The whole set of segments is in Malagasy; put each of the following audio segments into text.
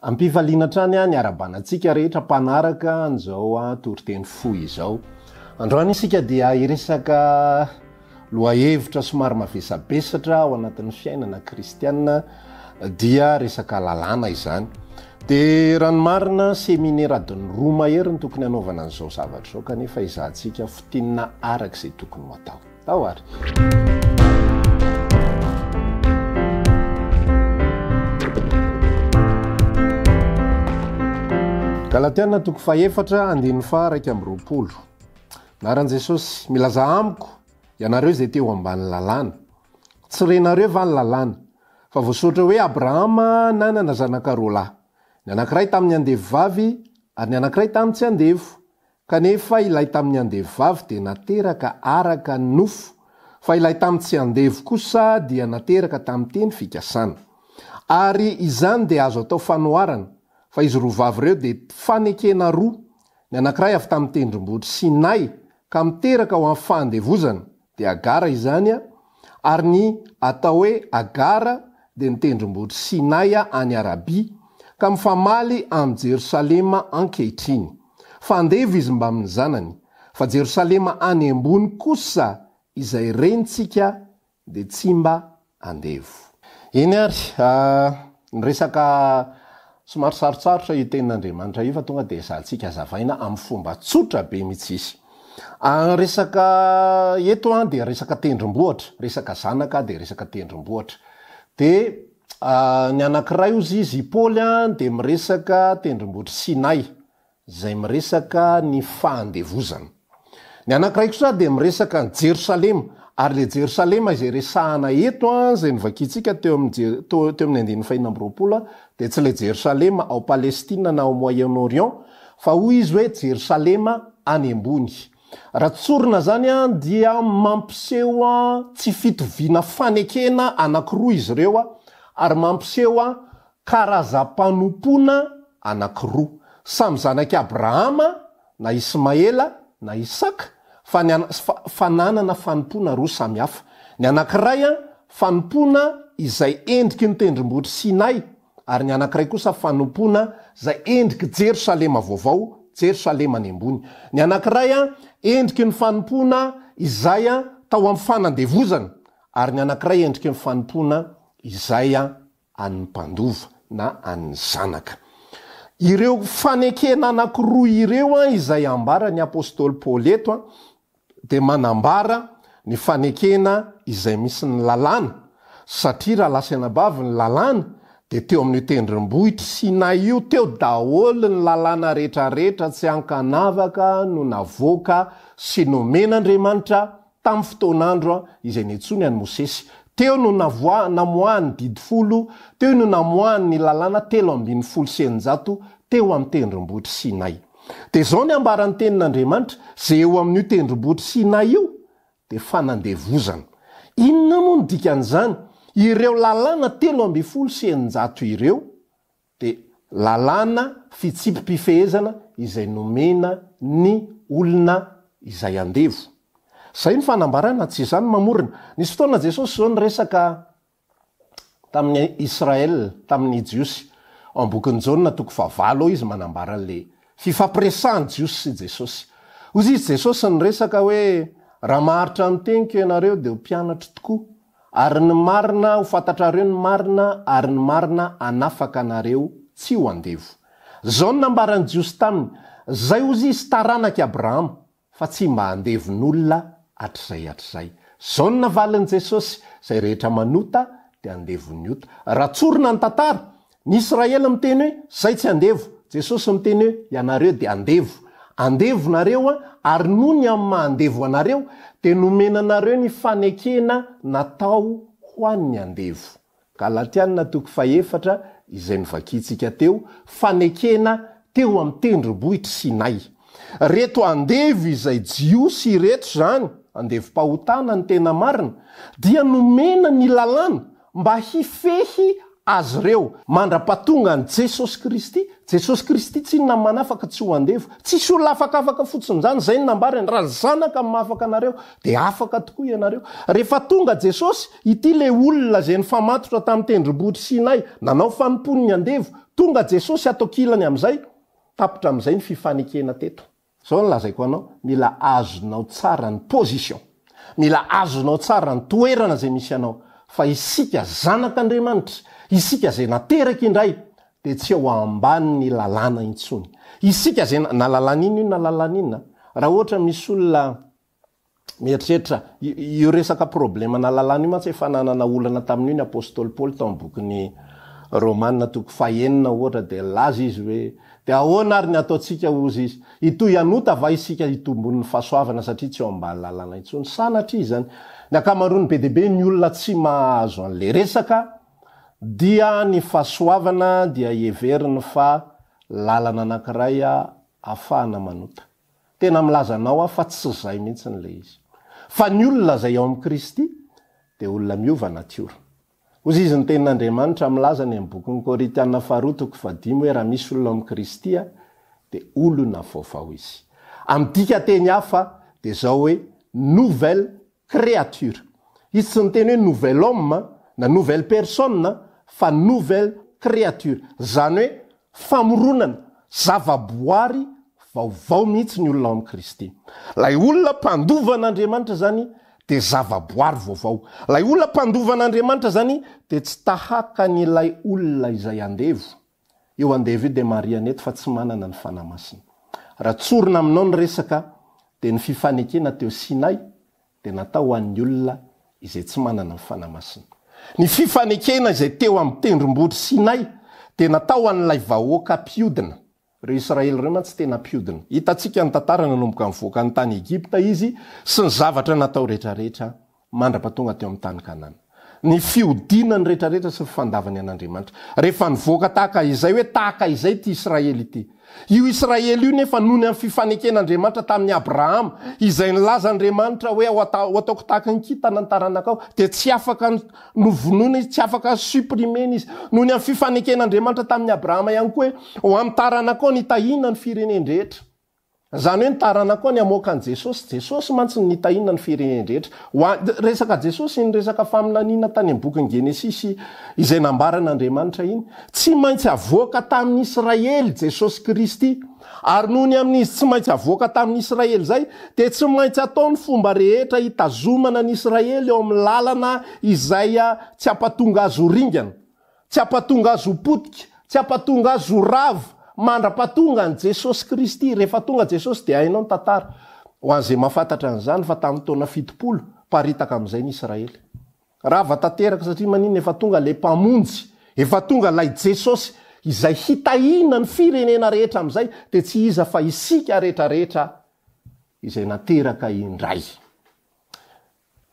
Ampivaliana trany ny arabanantsika rehetra mpanaraka an'izao toriteny fohy izao. Androany isika dia iresaka lohahevitra somary mavesabesatra ao anatin'ny fiainana kristianina dia resaka lalàna izany. Dia raha ny marina seminaire adiny roa mahery ny tokony hanaovana an'izao zavatra izao kanefa izahantsika fitinina araka izay tokony ho atao. Tao ary. Galatiana toko faefatra andininy fa raika amby roapolo. Naran'i Jesosy, milaza amiko ianareo izay teo ambany lalàna. Tsy renareo va ny lalàna, fa voasoratra hoe Abrahama nanana zanaka roa lahy. Ny anankiray tamin'ny andevovavy ary ny anankiray tamin'ny tsy andevo. Kanefa ilay tamin'ny andevovavy dia nateraka araka ny nofo, fa ilay tamin'ny tsy andevo kosa dia nateraka tamin'ny teny fikasana. Ary izany dia azo atao fanoharana, fa izy roa vavy ireo dia fanekena roa. Ny anankiray avy tamin'ny tendrombohitra Sinay ka miteraka ho amin'ny fandevozana dia Agara izany, ary ny atao hoe Agara dia ny tendrombohitra Sinay any Arabia ka mifamaly amin'ny Jerosalema ankehitriny. Fandevo izy mba amin'ny zanany, fa Jerosalema any ambony kosa izay renitsika dia tsy mba andevo. Iny ary ny resaka somary sarotsarotra io tenin'Andriamanitra io fa tonga dia izahantsika hazavaina amin'ny fomba tsotra be mitsisy. Resaka eto dia resaka tendrombohitra, resaka zanaka dia resaka tendrombohitra. Dia ny anankiray ozy izy Paoly dia miresaka tendrombohitra Sinay izay miresaka ny fandevozana. Ny anankiray kosa dia miresaka ny Jerosalema, ary le Jerosalema izay resahana eto izay novakitsika teo amin'ny andininy fahinina amby roapolo dia tsy le Jerosalema ao Palestina na ao Moyen-Orient, fa hoy izy hoe Jerosalema any ambony. Raha tsorina zany dia mampiseho tsy fitoviana fanekena anankiroa izy ireo, ary mampiseho karazam-panompoana anankiroa. Samy zanaky Abrahama na Ismaela na Isaka, fa nanana fanompoana roa samy hafa. Ny anankiray fanompoana izay endriky ny tendrombohitra Sinay, ary ny anankiray kosa fanompoana izay endriky Jerosalema vaovao, Jerosalema any ambony. Ny anankiray endriky ny fanompoana izay tao amin'ny fanandevozana, ary ny anankiray endriky ny fanompoana izay an'ny mpandova na an'ny zanaka. Ireo fanekena anankiroa ireo izay ambara ny apôstôly Paoly eto dia manambara ny fanekena izay misy ny lalàna, satria raha lasa anabavy ny lalàna dia teo amin'ny tendrombohitra Sinay io teo daholo ny lalàna rehetrarehetra tsy ankanavaka no navoaka sy nomen'Andriamanitra tamin'ny fotoan'andro izay niantsony an'i Mosesy. Teo no namoahany didy folo, teo no namoahany ny lalàna 350 teo amin'ny tendrombohitra Sinay. Dia izao ny ambaran'ny tenin'Andriamanitra, izay eo amin'io tendrombohitra Sinay io dia fanandevozana. Inona moa ny dikan'izany? Ireo lalàna 350 ireo dia lalàna fitsipipifehezana izay nomena ny olona izay andevo. Zay ny fanambarana, tsy izany mamorona. Nisy fotoana Jesosy zao niresaka tamin'ny Israel, tamin'ny Jiosy. Ao bokin'ny Jaona toko 9 izy manambara le fifampiresahan'ny Jiosy sy Jesosy. Hozy izy Jesosy niresaka hoe raha maharitra ny teniko ianareo dia ho mpianatra tokoa, ary ny marina ho fantatrareo ny marina, ary ny marina anafaka anareo tsy ho andevo. Zao ny nambaran'ny Jiosy taminy. Zay hozy izy taranaki Abrahama, fa tsy mba andevon'olona hatr'izay. Zao ny navalin'i Jesosy, zay rehetra manota dia andevon'ny ota. Raha tsorina ny tantara, ny Israely miteny hoe zay tsy andevo, Jesosy miteny hoe ianareo dia andevo. Andevo nareo ary noho ny amin'ny mahandevo anareo dia nomenanareo ny fanekena natao ho an'ny andevo. Galatiana toko faefatra izay novakitsika teo, fanekena teo amin'ny tendrombohitra Sinay. Reto andevo izay jiosy reto zany, andevo-pahotana ny tena marina, dia nomena ny lalàna mba hifehy azy ireo mandra-patonga ny Jesosy Kristy jesosy kristy tsy ny namanafaka tsy ho andevo tsisy olona afakafaka fotsiny zany zay ny nambariny raha zanaka ny mahafaka anareo de afaka tokoa ianareo rehefa tonga jesosy ity le olona zay ny famatotra tamin'ny tendrombohitry Sinay nanao fanompony ny andevo tonga jesosy atao kilany am'izay tapitra am'izay ny fifanekena teto zao ny lazaiko anao mila azonao tsara ny position mila azonao tsara ny toerana zay misy anao fa isika zanak'Andriamanitra isika zay nateraka indray de tsy eo ambany ny lalàna intsony isika zay na lalàna ino na lalàna inona raha ohatra misy olona mieritreritra io resaka problema na lalàna io mantsy efa nanana olana tamin'io ny apôstôly Paoly tao amin'ny bokin'ny Romanina toko 9 ohatra de laza izy hoe de ahoana ary ny ataotsika ozy izy itoy anota va isika itombon'ny fahasoavana satria tsy eo ambany lalàna intsony sanatria zany ny akamaroany be deaibe ny olona tsy mahazo an'le resaka dia ny fahasoavana dia heveriny fa lalana anankiray afahana manota tena milazanao fa tsy zay mihitsy n'le izy fa ny olona zay ao amin'ny Kristy de olona miova natiora ozy izy ny tenin'Andriamanitra milaza ny amin'ny bokin'ny Korintiana 2:5 hoe raha misy olona amin'ny Kristy de olona vaovao izy amin'ny dika teny hafa de zao hoe nouvelle créature izy tsy ny teny hoe nouvel homme na nouvelle personne fa nouvelle créature zany hoe famoronana zavaboary vaovao mihitsy ny olona ao amin'ny Kristy lay olona mpandovan'Andriamanitra zany de zavaboary vaovao lay olona mpandovan'Andriamanitra zany de tsy tahaka n'ilay olona izay andevo eo andevo de Maria neto fa tsy manana ny fanamasina raha tsorina aminao ny resaka de ny fifanekena teo Sinay de natao an'ny olona izay tsy manana ny fanamasina ny fifanekena izay teo amin'ny tendrombohitry Sinay de natao an'ilay vahoaka mpiodina reo Israely reo mantsy tena mpiodina hitatsika ny tantara nanomboka mivoaka ny tany Egipta izy sy ny zavatra natao rehetrarehetra mandrapatonga teo amin'ny tany Kanana ny fiodinany rehetrarehetra sy fifandavany an'Andriamanitra rehefa nivoaka tahaka izay hoe tahaka izay ty Israely ity io Israely io nefa nony amin'ny fifaneken'Andriamanitra tamin'ny Abraham izay nilaza Andriamanitra hoe ho ataoko tahaka ny kintana ny taranakao de tsy afaka novonoina izy tsy afaka supprimena izy nony amin'ny fifaneken'Andriamanitra tamin'ny Abraham ihany koa hoe ho amin'ny taranakao nitahina ny firenendrehetra zany hoe ny taranakao ny amoakan Jesosy mantsy nitahina ny firenendrehetra resaka Jesosy ny resaka faminaniana tany amin'ny bokin'ny Genesisy izay nambaran'Andriamanitra iny tsy maintsy avoaka tamin'ny Israely Jesosy Kristy ary nony amin'izy tsy maintsy avoaka tamin'ny Israely zay de tsy maintsy ataony fomba rehetra hitazomana ny Israely eo amin'ny lalana izay tsy apatonga azy ho ringana tsy apatonga azy ho potika tsy apatonga azy ho rava mandrapatonga ny Jesosy Kristy rehefa tonga Jesosy de hainao ny tantara ho an'izay mahafantatra an'izany fa tamin'ny taona 70 paritaka amin'izay ny Israely rava tanteraka satria manina efa tonga le mpamonjy efa tonga lay Jesosy izay hitahina ny firenena rehetra am'izay de tsy iza fa isika rehetrarehetra izay nateraka indray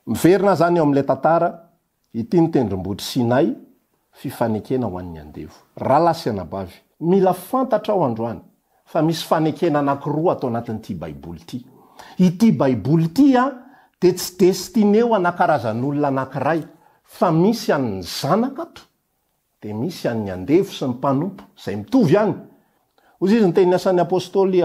miverina zany eo amin'ilay tantara ity ny tendrombohitry Sinay fifanekena ho an'ny andevo raha lasy anabavy mila fantatra ao androany fa misy fanekena anankiroa atao anatin'ity baiboly ity baiboly ity de tsy destineo anakarazan'olona anankiray fa misy an'ny zanakato de misy an'ny andevo sy ny mpanompo zay mitovy any ozy izy ny teny asan'ny apôstôly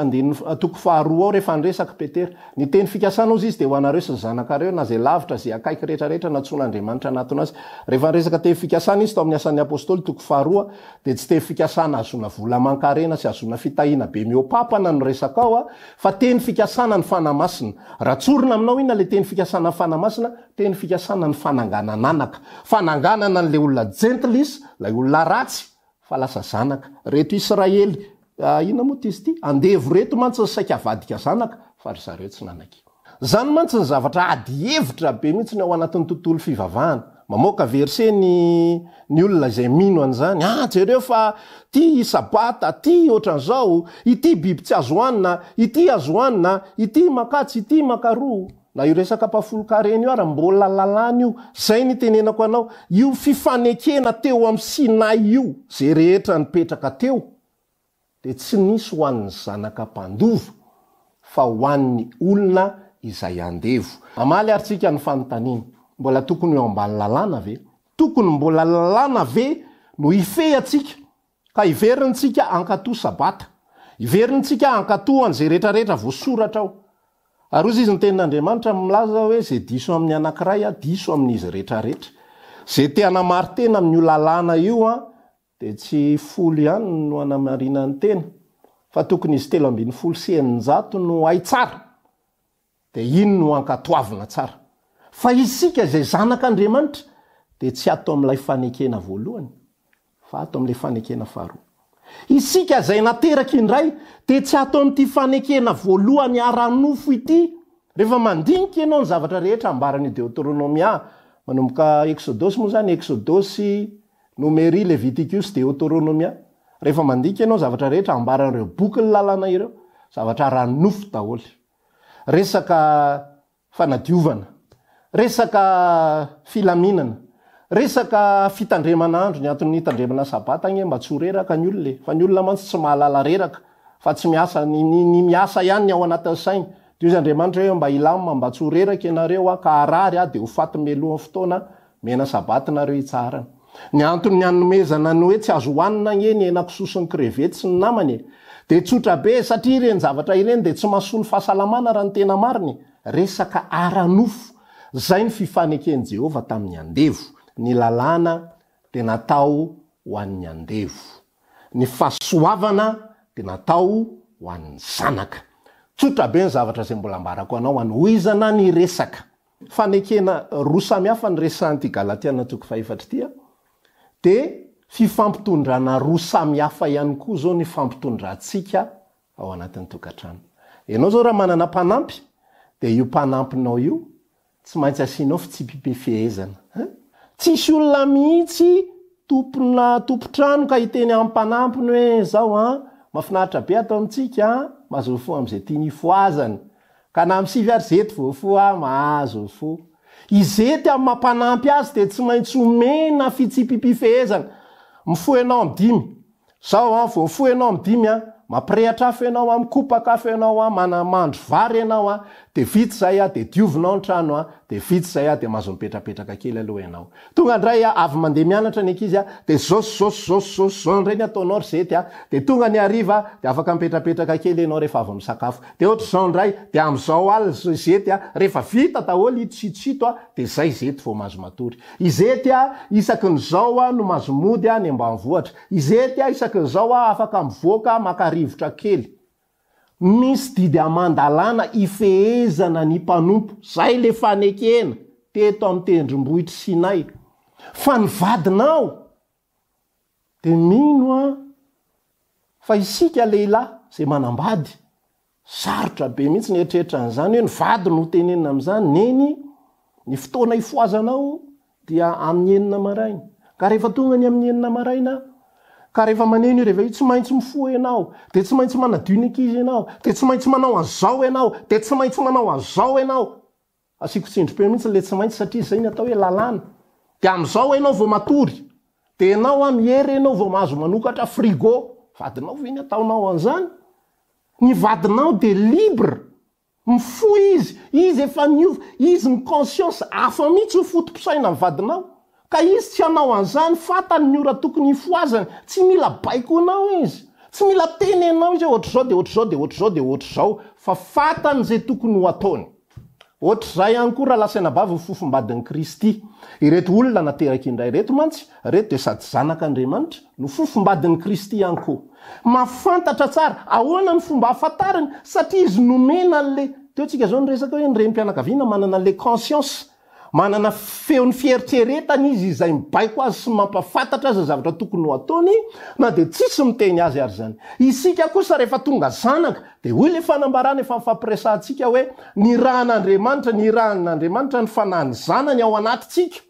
toko 2 ao rehefa nresaka Petera ny teny fikasana ozy izy de ho anareo sy zanakareo na zay lavitra zay akaiky rehetrarehetra natson'Andriamanitra anatony azy rehefa nresaka teny fikasana izy tao amin'ny asan'ny apôstôly toko 2 de tsy teny fikasana azona vola mankarena sy azona fitahina be miopapana no resaka ao fa teny fikasana ny fanamasina raha tsorina aminao ina le teny fikasana ny fanamasina teny fikasana ny fananganananaka fananganana n'le olona gentlis lay olona ratsy fa lasa zanaka reto Israely ina moa ty izy ty andevo reto mantsy ny saika avadika zanaka fa ry zareo tsy nanaky zany mantsy ny zavatra ady hevitra be mihitsy ny ao anatin'ny tontolo fivavahana mamoaka verse ny olona izay mino an'izany jereo fa ty sabata ty ohatran'izao ity biby tsy azo hoanina ity azo hoanina ity makatsy ity makaroa na io resaka mpafolo-karena io ara mbola lalàna io zay ny tenenako anao io fifanekena teo amin'ny Sinay io zay rehetra nipetraka teo de tsy nisy ho an'ny zanaka mpandova fa ho an'ny olona izay andevo amaly aritsika ny fanontaniana mbola tokony eo ambany lalàna ve tokony mbola lalàna ve no ifehatsika ka iverintsika ankato sabata, iverintsika ankato an'izay rehetrarehetra voasoratra ao. Ary ozy izy ny tenin'Andriamanitra milaza hoe zay diso amin'ny anankiray diso amin'izy rehetrarehetra. Zay te hanamary tena amin'ny io lalàna io dia tsy folo ihany no anamarina ny tena, fa tokony izy 370 no hay tsara, dia iny no ankatoavina tsara. Fa isika izay zanak'Andriamanitra dia tsy ato amin'ilay fanekena voalohany, fa ato amin'ilay fanekena faharoa. Isika izay nateraka indray dia tsy ato amin'ity fanekena voalohany ara-nofo ity. Rehefa mandinika ianao ny zavatra rehetra ambaran'ny Deutéronomia, manomboka Exodosy moa zany, Exodosy, Nomery, Leviticus, Deutéronomia. Rehefa mandinika ianao zavatra rehetra ambaran'ireo boky ny lalàna ireo, zavatra ara-nofo daholo. Resaka fanadiovana, resaka filaminana, resaka fitandremana andro, ny antony hitandremana sabata agny mba tsy ho reraka ny olona, fa ny olona mantsy tsy mahalala reraka, fa tsy miasa ny miasa ihany ny ao anatin'ny sainy. Dia izy Andriamanitra hoe mba ilamina mba tsy ho reraka ianareo ka arary dia ho faty melohan'ny fotoana mena sabata nareo hitsarana. Ny antony ny hanomezana ny hoe tsy azo hohanina nye ny henan-kisoa sy ny krevety sy ny namany, dia tsotra be satria ireny zavatra ireny dia tsy mahasolo fahasalamana raha ny tena mariny. Resaka ara-nofo, zay ny fifaneken'i Jehova tamin'ny andevo. Ny lalàna dia natao ho an'ny andevo, ny fahasoavana dia natao ho an'ny zanaka. Tsotra be ny zavatra izay mbola ambarako anao anohizana ny resaka fanekena roa samihafa ny resan'ity Galatiana 4:4 dia fifampitondrana roa samihafa ihany koa zao ny fampitondrantsika ao anatin'ny tokantrano. Ianao zao raha manana mpanampy dia io mpanampinao io tsy maintsy asianao fitsipipefehezana. Tsisy olona mihitsy tompotrano ka hiteny amin'ny mpanampiny hoe zao mahafinaritra be atao amintsika mahazo fo amin'izay tiany foazany, ka na amin'ny 7 ary zety voafo mahazo fo. Izety amin'ny mampanampy azy dia tsy maintsy omena fitsipipefehezana. Mifohy ianao amin'ny 5 zao voafohy ianao amin'ny 5 mampirehatra afo ianao mikopaka afo ianao manamandro vary ianao dia vitsy zay dia diovinao ny trano dia vitsy zay dia mahazo mipetrapetraka kely aloha ianao. Tonga indray avy mandeha mianatra ny ankizy dia zao ireny ataonao ry zety dia tonga ny hariva dia afaka mipetrapetraka kely ianao rehefa avy misakafo. Dia ohatra zao indray dia amin'izao aly zety rehefa vita daholo itsitsito dia zay zety vao mahazo matory. Izety isaky ny zao no mahazo mody ny ambanivohitra. Izety isaky ny zao afaka mivoaka makarivotra kely. Misy didy amandalana ifehezana ny mpanompo. Zay le fanekena teto amin'ny tendrombohitra Sinay. Fa ny vadinao dia mino fa isika lehilahy zay manambady sarotra be mihitsy ny eritreritra an'izany hoe ny vady no tenenina amin'izany. Neny ny fotoana ifoazanao dia amin'ny 9 maraina, ka rehefa tonga ny amin'ny 9 maraina ka rehefa maneno rehefa io tsy maintsy mifoha ianao, dia tsy maintsy manadio ny ankizy ianao, dia tsy maintsy manao an'izao ianao, dia tsy maintsy manao an'izao ianao. Asiako tsindrim-peo mihitsy le tsy maintsy satria izay ny atao hoe lalàna. Dia amin'izao ianao vao matory, dia ianao mihery ianao vao mahazo manokatra frigo. Vadinao ve ny ataonao an'izany? Ny vadinao dia libre, mifohy izy efa niova, izy ny conscience hafa mihitsy ho fotom-pisaina ny vadinao. Ka izy tsy hanao an'izany, fatany ny ora tokony hifoazany, tsy mila baikonao izy, tsy mila tenenao izy ohatr'izao dia ohatr'izao dia ohatr'izao dia ohatr'izao, fa fatany zay tokony ho ataony. Ohatr'izay ihany koa raha lasaina bavy ho fofombadin'i Kristy. Ireto olona nateraka indray reto mantsy, reto dia sady zanak'Andriamanitra no fofombadin'i Kristy ihany koa. Mafantatra tsara ahoana ny fomba hafantarany satria izy nomena an'le, teotsika zao ny resaka hoe ny renim-pianakaviana manana an'le conscience, manana feon'ny fieritreretany izy izay mibaiko azy sy mampafantatra azy zavatra tokony ho ataony, na dia tsisy miteny azy ary zany. Isika kosa rehefa tonga zanaka dia hoy le fanambarana efa mifampiresantsika hoe ny rahan'Andriamanitra, ny rahan'Andriamanitra ny fanahiny zanany ao anatintsika.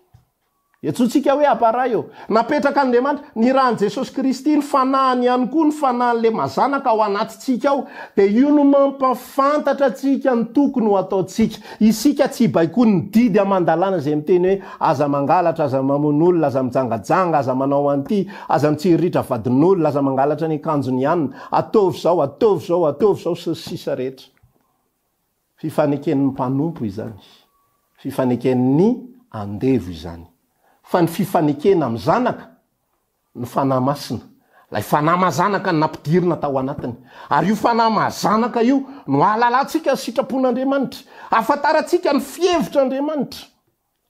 Etsotsika hoe apara eo napetraka Andriamanitra ny rahan'i Jesosy Kristy ny fanahiny ihany koa ny fanahin'le mazanaka ao anatintsika ao, dia io no mampafantatra atsika ny tokony ho ataontsika. Isika tsy baikoa ny didy amandalana izay miteny hoe aza mangalatra, aza mamono olona, aza mijangajanga, aza manao an'ity, aza mitsiriritra vadin'olona, aza mangalatra ny akanjony ihany, ataovy zao, ataovy zao, ataovy zao sy sisa rehetra. Fifaneken'ny mpanompo izany, fifaneken'ny andevo izany. Fa ny fifanekena amin'ny zanaka ny fanahy masina, lay fanamazanaka n nampidirina tao anatiny ary io fanamazanaka io no ahalalantsika ny sitrapon'andriamanitra afantarantsika ny fievitr'andriamanitra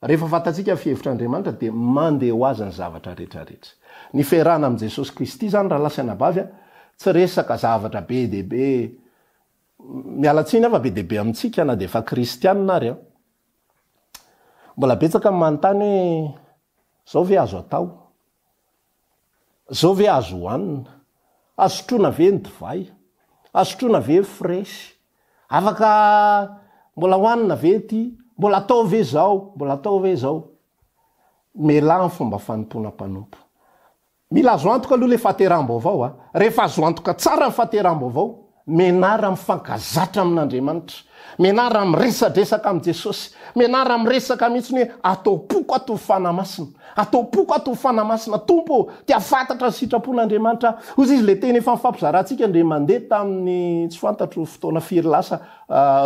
rehefa fantatsika ny fievitr'andriamanitra dia mandeha ho azy ny zavatra rehetrarehetra ny ferana am' jesosy kristy zany raha lasy anabavy tsy resaka zavatra be dehibe mialatsiny afa be dehibe amintsika na de efa kristianina ary mbola betsaka manontany hoe zao ve azo atao zao ve azo hoanina azotrona ve ny divay azotrona ve fresy afaka mbola hoanina ve ty mbola atao ve zao mbola atao ve zao mela ny fomba fanompona mpanompo mila azo antoka aloha le fahateram-baovao rehefa azo antoka tsara ny fahateram-baovao menara mifankazatra amin'andriamanitra menara miresadresaka am' jesosy menara miresaka mihitsiny hoe ataopoko ato fanamasina ataopoko ato fanamasina tompo tia fantatra ny sitrapon'andriamanitra ozy izy le teny efa mifampizarantsika ndre mandeha tamin'ny tsy fantatro fotoana firy lasa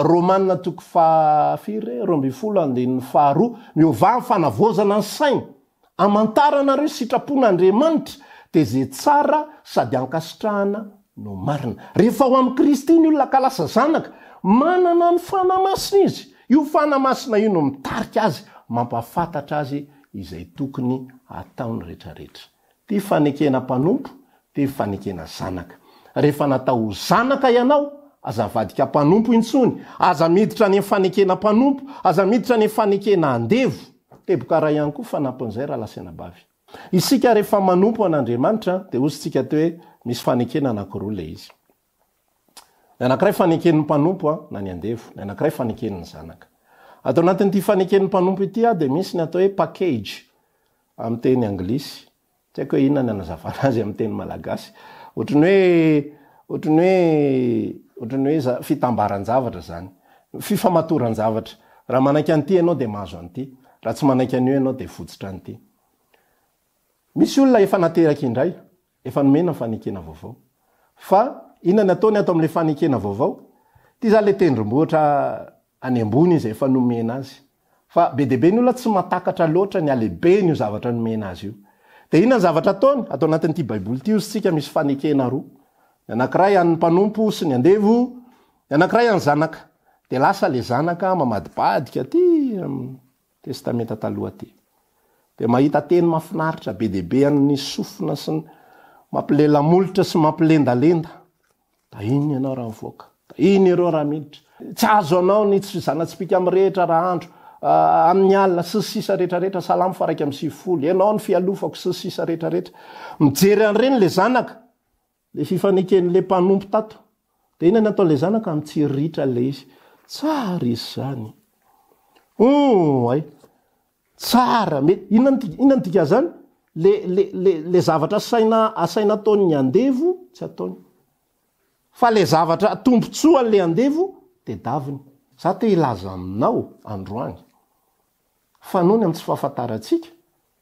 romanina toko fafiry roambifolo andehan'ny faharoa miova ny fanavozana ny sainy amantaranareo sitrapon'andriamanitra de zay tsara sady ankasitrahana no marina rehefa ho am' kristy ny olona kalasa zanaka manana ny fanamasina izy io fanamasina io no mitarika azy mampafantatra azy izay tokony ataony rehetrarehetra ty fanekena mpanompo ty fanekena zanaka rehefa natao zanaka ianao aza vadika mpanompo intsony aza miditra ny fanekena mpanompo aza miditra ny fanekena andevo tebokara ihany koa fanampon'izay raha lasenabavy isika rehefa manompo an'andriamanitra de ozytsika te hoe misy fanekena anankiroa le izy ny anankiray faneken'ny mpanompo na ny andevo ny anankiray faneken'ny zanaka atao anatin'ity faneken'ny mpanompo ity de misy ny atao hoe package am' teny anglisy tsy haiko hoe inona ny anazavana azy am' teny malagasy ohatrany hoe fitambaran-javatra zany fifamatoran-javatra raha manaiky an'ity ianao de mahazo an'ity raha tsy manaiky an'io ianao de fotsitra an'ity misy olona efa nateraky indray efa nomena fanekena vaovao fa inona ny ataony ato am'le fanekena vaovao ty za le tendrombohatra any ambony izy efa nomena azy fa be dehibe ny olona tsy matakatra loatra ny alehibe ny zavatra nomena azy io de inona ny zavatra ataony atao anatin'ity baiboly ty ozy tsika misy fanekena roa ny anankiray an'ny mpanompo sy ny andevo ny anankiray any zanaka de lasa le zanaka mamadibadika ty testamenta taloha ty de mahita teny mafinaritra be dehibe amin'ny sofina sy ny mampilelamolitra sy mampilendalenda da iny ianao raha mivoaka da iny ireo raha miditra tsy azo anao ny tsy zanatsipika am' rehetra raha andro amin'ny alina sy sisa rehetrarehetra salamo faraiky am' sivifolo ianao ny fialofako sy sisa rehetrarehetra mijery an'ireny le zanaka le fifaneken'le mpanompo tato de ina ny atao le zanaka mitsiritra le izy tsara izy zany ay tsara mety inona ny tika zany le zavatra asaina ataony ny andevo tsy ataony fa le zavatra tompontsoa le andevo de daviny za te ilaza aminao androany fanony am' tsy fahafantarantsika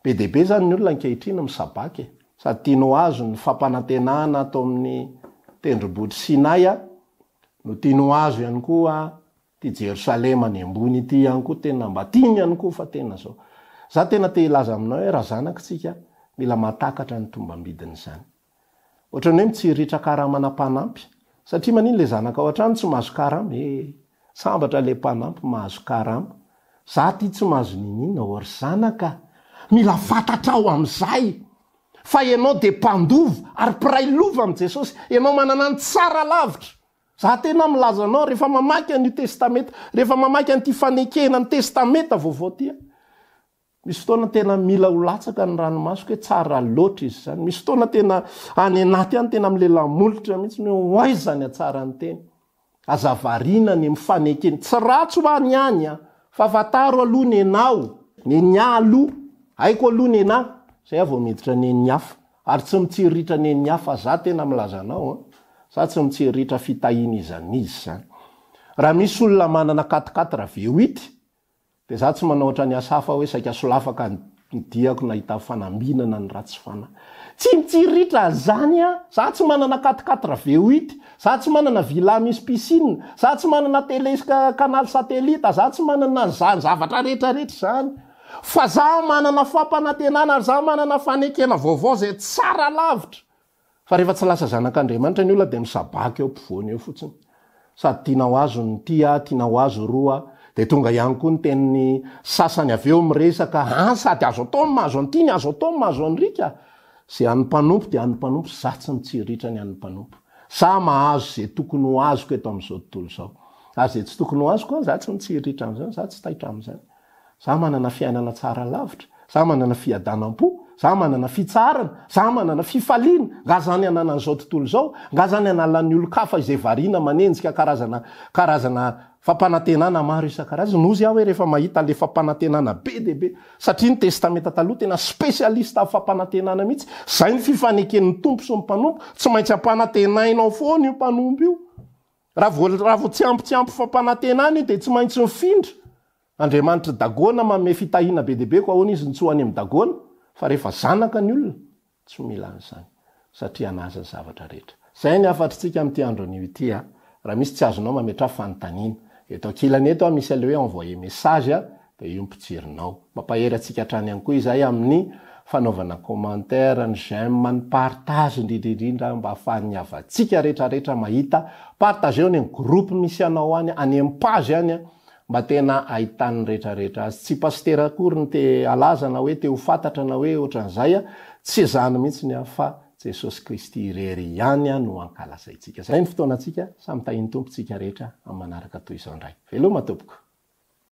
be dehibe zany ny olona ankehitrina misabaky sady tiano azo ny fampanantenana atao amin'ny tendrombohitry Sinay no tiano azo ihany koa ty Jerosalema ny ambony ity ihany koa tena mba tiany ihany koa fa tena zao za tena te ilaza aminao hoe raha zanakitsika mila matakatra ny tombambidiny zany ohatrany hoe mitsiritra karamana mpanampy satria maniny le zanaka ao an-trano tsy mahazo karama sambatra le mpanampy mahazo karama za ty tsy mahazo ninina ory zanaka mila fantatra ao am'izay fa ianao de mpandovo ary piray lova am' Jesosy ianao manana ny tsara lavitra za tena milaza anao rehefa mamaky an'io testameta rehefa mamaky an'ity fanekena ny testameta vaovao tia misy fotoana tena mila ho latsaka ny ranomasoko hoe tsara loatra izy zany misy fotoana tena any anaty any tena am'le lamolitra mihitsy ny hoay zany atsara ny teny azavarina ny mifanekeny tsy ratsy ho any any fa fataro aloha ny enao ny nya aloha haiko aloha ny ena zay vao miditra ny eny hafa ary tsy mitsiritra ny eny hafa za tena milaza anao za tsy mitsiritra fitahina izanizy zany raha misy olona manana 4 V8 de za tsy manao oatra ny asafa hoe saika solafaka nidiako nahita fanambinana ny ratsy fana tsy mitsiritra zany za tsy manana 4 V8 za tsy manana villa misy piscine za tsy manana téléska canal satellite za tsy manana zany zavatra rehetrarehetra zany fa za manana fampanantenana za manana fanekena vaovao zay tsara lavitra fa rehefa tsy lasa zanak'andriamanitra ny olona de misabaky eo ampivoany eo fotsiny sady tianao azo ny tia tianao azo roa de tonga ihany koa ny tenin'ny sasany avy eo miresaka sady azo atao ny mahazo antiny azo atao ny mahazo anrika zay an'ny mpanompo de an'ny mpanompo za tsy mitsiritra ny an'ny mpanompo sa mahazo zay tokony ho azoko eto am'izao tontolo zao ary zay tsy tokony ho azoko za tsy mitsiritra am'zany za tsy taitra am'zany za manana fiainana tsara lavitra za manana fiadanam-po za manana fitsarana za manana fifaliana nga zany anana an'izao tontolo zao nga zany analan'ny olo-kafa izay variana manenjika karazana fampanantenana maro isan-karazany nozy aho hoe rehefa mahita le fampanantenana be deaibe satria ny testamenta taloha tena spesialista amin'ny fampanantenana mihitsy zay ny fifaneken'ny tompo sy ny mpanompo tsy maintsy ampanantenainao foana io mpanompo io raha vo tsy ampy fampanantenana io de tsy maintsy mifindra andriamanitra dagona manome fitahina be deaibe ko ahoana izy nitsoany amin'ny dagona fa rehefa zanaka ny olona tsy mila an'izany satria anaza ny zavatra rehetra zay ny afatritsika amin'ity andro an'io ity a raha misy tsy azonao mametra fanontaniana eto ankilany eto a misy alehoe envoyer message a de io mpijirinao mampahery atsika hatrany ihany koa izay amin'ny fanaovana commentaire ny j'aime ny partage indrindrindrindra mba ahafahan'ny avatsika rehetrarehetra mahita partage eo ny groupe misy anao any any amin'ny page any a mba tena ahitan'ny rehetrarehetra azy tsy pastera akory ny te alazana hoe te ho fantatra na hoe ohatran'izay a tsy zany mihitsy ny afa Jesosy Kristy irery ihany no ankalazaitsika zay ny fotoana atsika samy tahiny tompontsika rehetra amin'ny manaraka toy izao indray veloma tompoko